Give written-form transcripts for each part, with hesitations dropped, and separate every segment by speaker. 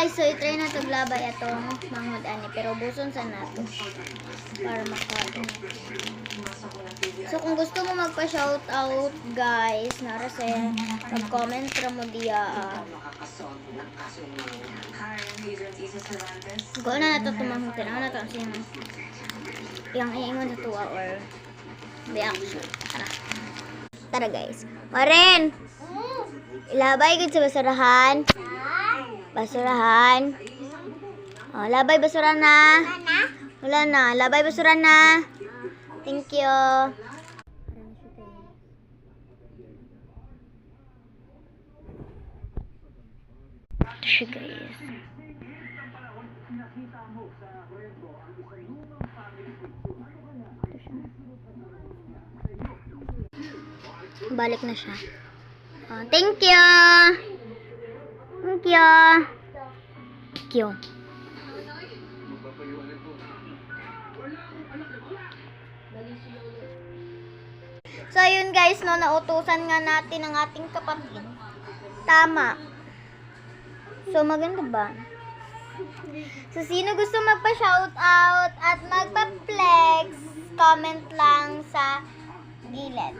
Speaker 1: guys, so i-try na ito glabay atong manghod ani. Pero buson sa nato. Para makain. So kung gusto mo magpa-shoutout guys, nara sa mag-comment ra mo diya. Go na nato tumahod na nato siya. Yang iingon sa tuwa or reaction. Tara guys. Maren! Ilabay gud sa basurahan. Basurahan. Oh, labay basura na. Wala na. Labay basura na. Thank you. Ito siya guys. Balik na siya. Oh, thank you. Thank you. Thank you. So, yun guys, no, nautusan nga natin ang ating kapatid. Tama. So, maganda ba? So, sino gusto magpa-shoutout at magpa-flex, comment lang sa gilid.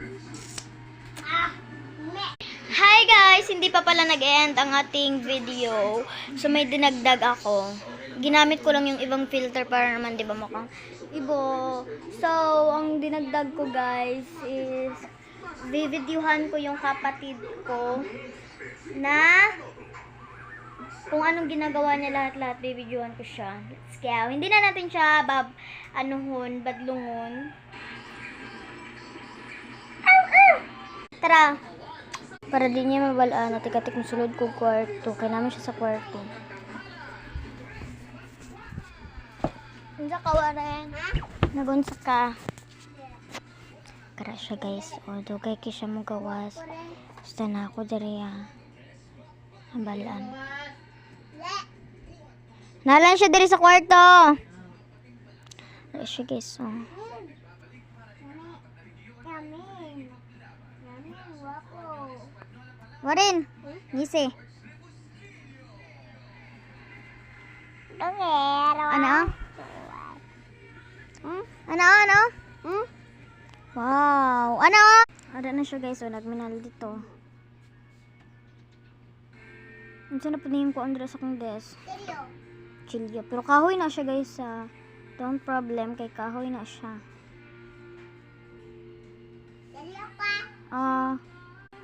Speaker 1: Hi guys! Hindi pa pala nag-end ang ating video. So, may dinagdag ako. Ginamit ko lang yung ibang filter para naman, di ba, mukhang ibo. So, ang dinagdag ko guys is videohan ko yung kapatid ko na kung anong ginagawa niya lahat-lahat, videohan ko siya. Let's go. Hindi na natin siya badlungon. Tara! Para di niya mabalaan at ikatik ng sulod ko kwarto. Kaya namin siya sa kwarto. Unsa ka waren? Nagunsa ka. Kara siya guys. O, dugay ki siya mo gawas. Basta na ako dari ang balaan. Nalan siya dari sa kwarto. Kara siya guys. O. Marin, ngisi. Ano? Ano? Wow. Ano? Ada na siya guys. So, nagminal dito. Saan na panihin ko Andres akong desk? Chilyo. Pero kahoy na siya guys. Don't problem. Kay kahoy na siya.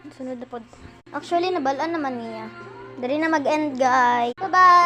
Speaker 1: Sunod na po. Actually, nabalaan naman niya. Dari na mag-end guys. Bye-bye!